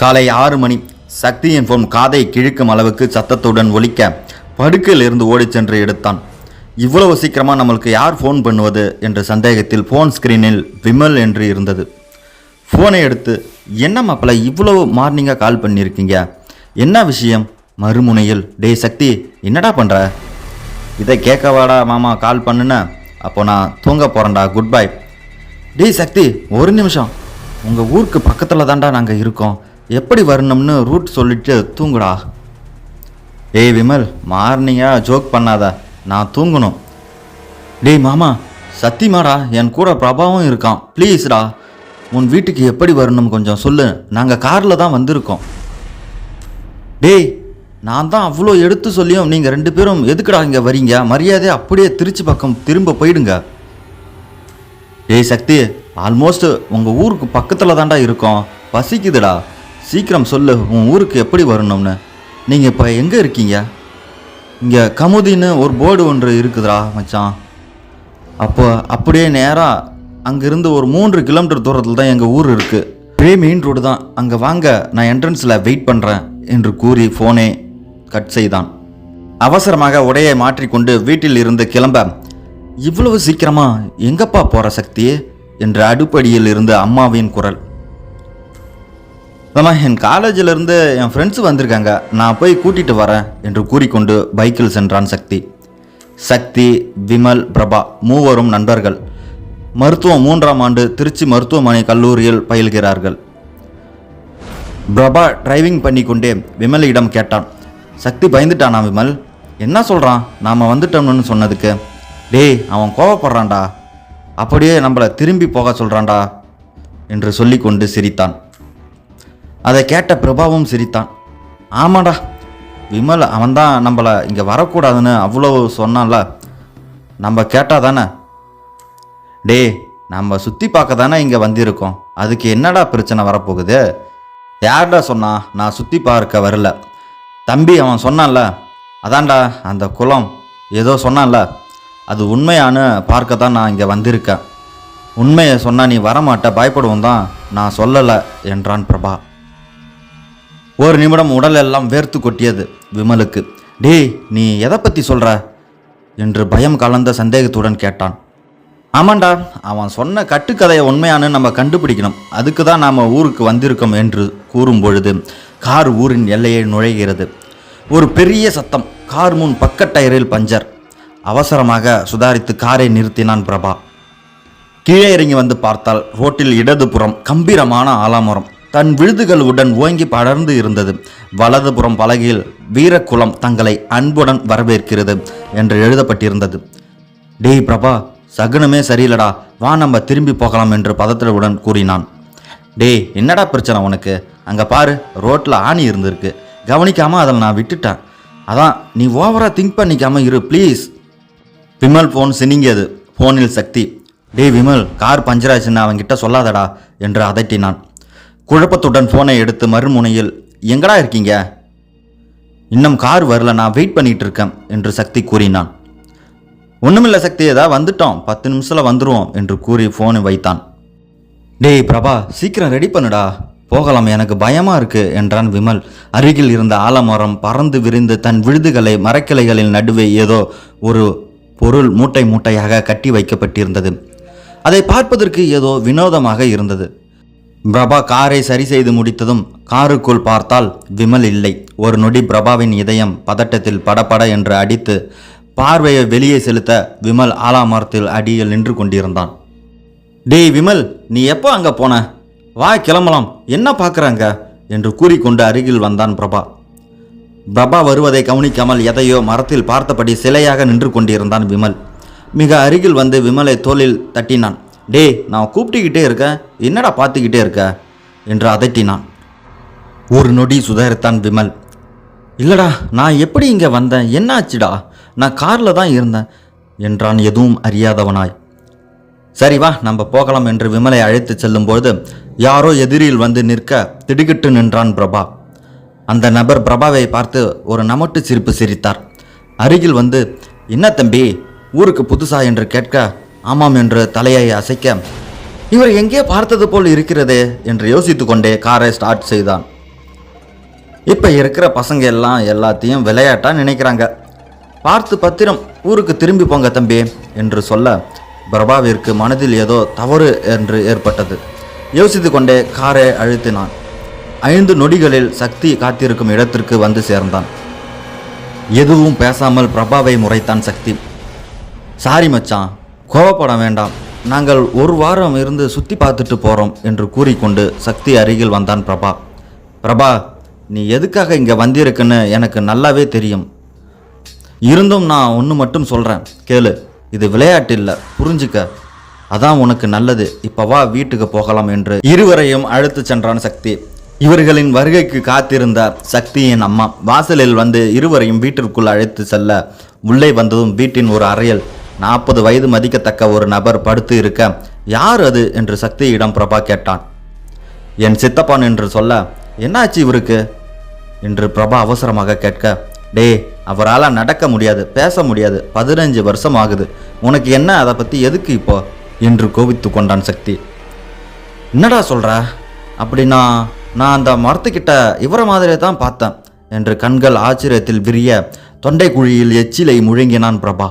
காலை 6 மணி. சக்தியின் ஃபோன் காதை கிழிக்கும் அளவுக்கு சத்தத்துடன் ஒலிக்க படுக்கையிலிருந்து ஓடிச் சென்று எடுத்தான். இவ்வளவு சீக்கிரமாக நம்மளுக்கு யார் ஃபோன் பண்ணுவது என்ற சந்தேகத்தில் ஃபோன் ஸ்க்ரீனில் விமல் என்று இருந்தது. ஃபோனை எடுத்து, என்ன மாப்பிள்ள இவ்வளவு மார்னிங்காக கால் பண்ணியிருக்கீங்க, என்ன விஷயம்? மறுமுனையில், டேய் சக்தி, என்னடா பண்ணுற? இதை கேட்கவாடா மாமா கால் பண்ணுன? அப்போ நான் தூங்க போகிறேன்டா, குட் பை. டேய் சக்தி, ஒரு நிமிஷம், உங்கள் ஊருக்கு பக்கத்தில் தான்டா நாங்கள் இருக்கோம், எப்படி வரணும்னு ரூட் சொல்லிட்டு தூங்குடா. ஏய் விமல், மார்னிங்காக ஜோக் பண்ணாத, நான் தூங்கணும். டேய் மாமா, சத்தியமாடா, என் கூட பிரபாவும் இருக்கான், ப்ளீஸ்டா, உன் வீட்டுக்கு எப்படி வரணும் கொஞ்சம் சொல்லு, நாங்கள் காரில் தான் வந்திருக்கோம். டேய், நான் தான் அவ்வளோ எடுத்து சொல்லியும் நீங்கள் 2 பேரும் எதுக்குடா இங்கே வரீங்க? மரியாதை அப்படியே திருச்சி பக்கம் திரும்ப போயிடுங்க. டேய் சக்தி, ஆல்மோஸ்ட் உங்கள் ஊருக்கு பக்கத்தில் தான்டா இருக்கோம், பசிக்குதுடா, சீக்கிரம் சொல்லு உன் ஊருக்கு எப்படி வரணும்னு. நீங்கள் இப்போ எங்கே இருக்கீங்க? இங்கே கமுதின்னு ஒரு போர்டு ஒன்று இருக்குதுடா மச்சான். அப்போ அப்படியே நேராக அங்கேருந்து ஒரு 3 கிலோமீட்டர் தூரத்தில் தான் எங்கள் ஊர் இருக்குது, ஒரே மெயின் ரோடு தான், அங்கே வாங்க, நான் என்ட்ரன்ஸில் வெயிட் பண்ணுறேன் என்று கூறி ஃபோனை கட் செய்தான். அவசரமாக உடையை மாற்றிக்கொண்டு வீட்டில் இருந்து கிளம்ப, இவ்வளவு சீக்கிரமா எங்கப்பா போகிற சக்தி என்ற அடுப்படியில் இருந்து அம்மாவின் குரல். அம்மா, என் காலேஜிலிருந்து என் ஃப்ரெண்ட்ஸு வந்திருக்காங்க, நான் போய் கூட்டிகிட்டு வரேன் என்று கூறிக்கொண்டு பைக்கில் சென்றான் சக்தி. சக்தி, விமல், பிரபா மூவரும் நண்பர்கள். மருத்துவம் 3ஆம் ஆண்டு திருச்சி மருத்துவமனை கல்லூரியில் பயில்கிறார்கள். பிரபா டிரைவிங் பண்ணி கொண்டே விமலிடம் கேட்டான். சக்தி பயந்துட்டானா விமல்? என்ன சொல்கிறான் நாம் வந்துட்டோம்னு சொன்னதுக்கு? டேய், அவன் கோவப்படுறான்டா, அப்படியே நம்மளை திரும்பி போக சொல்கிறான்டா என்று சொல்லி கொண்டு சிரித்தான். அதை கேட்ட பிரபாவும் சிரித்தான். ஆமாடா விமல், அவன்தான் நம்மளை இங்கே வரக்கூடாதுன்னு அவ்வளோ சொன்னான்ல, நம்ம கேட்டால் தானே? டேய், நம்ம சுற்றி பார்க்க தானே இங்கே வந்திருக்கோம், அதுக்கு என்னடா பிரச்சனை வரப்போகுது? யார்டா சொன்னா நான் சுற்றி பார்க்க வரல? தம்பி அவன் சொன்னான்ல, அதான்டா அந்த குளம் ஏதோ சொன்னான்ல, அது உண்மையானு பார்க்க தான் நான் இங்கே வந்திருக்கேன். உண்மையை சொன்னால் நீ வரமாட்ட, பயப்படுவோம் தான் நான் சொல்லலை என்றான் பிரபா. ஒரு நிமிடம் உடலெல்லாம் வேர்த்து கொட்டியது விமலுக்கு. டேய், நீ எதை பற்றி சொல்கிற என்று பயம் கலந்த சந்தேகத்துடன் கேட்டான். ஆமாண்டா, அவன் சொன்ன கட்டுக்கதையை உண்மையானு நம்ம கண்டுபிடிக்கணும், அதுக்கு தான் நாம் ஊருக்கு வந்திருக்கோம் என்று கூறும் பொழுது கார் ஊரின் எல்லையை நுழைகிறது. ஒரு பெரிய சத்தம். கார் முன் பக்க டயரில் பஞ்சர். அவசரமாக சுதாரித்து காரை நிறுத்தினான் பிரபா. கீழே இறங்கி வந்து பார்த்தால் ரோட்டில் இடதுபுறம் கம்பீரமான ஆலமரம் தன் விழுதுகளுடன் ஓங்கி படர்ந்து இருந்தது. வலதுபுறம் பலகையில் வீரக்குளம் தங்களை அன்புடன் வரவேற்கிறது என்று எழுதப்பட்டிருந்தது. டேய் பிரபா, சகுனமே சரியில்லடா, வா நம்ம திரும்பி போகலாம் என்று பதற்றத்துடன் கூறினான். டேய், என்னடா பிரச்சனை உனக்கு? அங்கே பாரு, ரோட்டில் ஆணி இருந்திருக்கு, கவனிக்காமல் அதில் நான் விட்டுட்டேன், அதான் நீ ஓவராக திங்க் பண்ணிக்காமல் இரு ப்ளீஸ். விமல் ஃபோன் சினிங்கியது. ஃபோனில் சக்தி. டேய் விமல், கார் பஞ்சராச்சுன்னு அவன்கிட்ட சொல்லாதடா என்று அதட்டினான். குழப்பத்துடன் ஃபோனை எடுத்து மறுமுனையில், எங்கடா இருக்கீங்க? இன்னும் கார் வரல, நான் வெயிட் பண்ணிகிட்டு இருக்கேன் என்று சக்தி கூறினான். ஒன்றுமில்லை சக்தி, ஏதாவது வந்துட்டோம், 10 நிமிஷத்தில் வந்துடுவோம் என்று கூறி ஃபோனை வைத்தான். டேய் பிரபா, சீக்கிரம் ரெடி பண்ணுடா, போகலாம், எனக்கு பயமாக இருக்கு என்றான் விமல். அருகில் இருந்த ஆலமரம் பறந்து விரிந்து தன் விழுதுகளை மரக்கிளைகளின் நடுவே ஏதோ ஒரு பொருள் மூட்டை மூட்டையாக கட்டி வைக்கப்பட்டிருந்தது. அதை பார்ப்பதற்கு ஏதோ வினோதமாக இருந்தது. பிரபா காரை சரி செய்து முடித்ததும் காருக்குள் பார்த்தால் விமல் இல்லை. ஒரு நொடி பிரபாவின் இதயம் பதட்டத்தில் படபட என்று அடித்து பார்வையை வெளியே செலுத்த விமல் ஆலாமரத்தில் அடியில் நின்று கொண்டிருந்தான். டேய் விமல், நீ எப்போ அங்கே போன? வா கிளம்பலாம், என்ன பார்க்குறாங்க என்று கூறிக்கொண்டு அருகில் வந்தான் பிரபா. பிரபா வருவதை கவனிக்காமல் எதையோ மரத்தில் பார்த்தபடி சிலையாக நின்று கொண்டிருந்தான் விமல். மிக அருகில் வந்து விமலை தோளில் தட்டினான். டேய், நான் கூப்பிட்டுக்கிட்டே இருக்கேன், என்னடா பார்த்துக்கிட்டே இருக்க என்று அதட்டினான். ஒரு நொடி சுதாரித்தான் விமல். இல்லடா, நான் எப்படி இங்கே வந்தேன், என்ன ஆச்சுடா, நான் காரில் தான் இருந்தேன் என்றான் எதுவும் அறியாதவனாய். சரி வா நம்ம போகலாம் என்று விமலை அழைத்து செல்லும்போது யாரோ எதிரில் வந்து நிற்க திடுக்கிட்டு நின்றான் பிரபா. அந்த நபர் பிரபாவை பார்த்து ஒரு நமட்டு சிரிப்பு சிரித்தார். அருகில் வந்து, என்ன தம்பி, ஊருக்கு புதுசா என்று கேட்க ஆமாம் என்று தலையை அசைக்க, இவர் எங்கே பார்த்தது போல் இருக்கிறதே என்று யோசித்து கொண்டே காரை ஸ்டார்ட் செய்தான். இப்போ இருக்கிற பசங்க எல்லாம் எல்லாத்தையும் விளையாட்டாக நினைக்கிறாங்க. பார்த்து பத்திரம், ஊருக்கு திரும்பி போங்க தம்பி என்று சொல்ல பிரபாவிற்கு மனதில் ஏதோ தவறு என்று ஏற்பட்டது. யோசித்து கொண்டே காரை அழுத்தினான். 5 நொடிகளில் சக்தி காத்திருக்கும் இடத்திற்கு வந்து சேர்ந்தான். எதுவும் பேசாமல் பிரபாவை முறைத்தான் சக்தி. சாரி மச்சான், கோவப்பட வேண்டாம், நாங்கள் 1 வாரம் இருந்து சுற்றி பார்த்துட்டு போகிறோம் என்று கூறிக்கொண்டு சக்தி அருகில் வந்தான் பிரபா. பிரபா, நீ எதுக்காக இங்கே வந்திருக்குன்னு எனக்கு நல்லாவே தெரியும். இருந்தும் நான் ஒன்று மட்டும் சொல்கிறேன், கேளு. இது விளையாட்டு இல்லை, புரிஞ்சுக்க. அதான் உனக்கு நல்லது. இப்போ வா, வீட்டுக்கு போகலாம் என்று இருவரையும் அழைத்து சென்றான் சக்தி. இவர்களின் வருகைக்கு காத்திருந்த சக்தியின் அம்மா வாசலில் வந்து இருவரையும் வீட்டிற்குள் அழைத்து செல்ல, உள்ளே வந்ததும் வீட்டின் ஒரு அறையில் 40 வயது மதிக்கத்தக்க ஒரு நபர் படுத்து இருக்க, யார் அது என்று சக்தியிடம் பிரபா கேட்டான். என் சித்தப்பான் என்று சொல்ல, என்னாச்சு இவருக்கு என்று பிரபா அவசரமாக கேட்க, டே, அவரால் நடக்க முடியாது, பேச முடியாது, 15 வருஷம் ஆகுது, உனக்கு என்ன, அதை பற்றி எதுக்கு இப்போ என்று கோபித்து கொண்டான் சக்தி. என்னடா சொல்ற? அப்படின்னா நான் அந்த மரத்துக்கிட்ட இவரை மாதிரியே தான் பார்த்தேன் என்று கண்கள் ஆச்சரியத்தில் விரிய தொண்டை குழியில் எச்சிலை முழுங்கினான் பிரபா.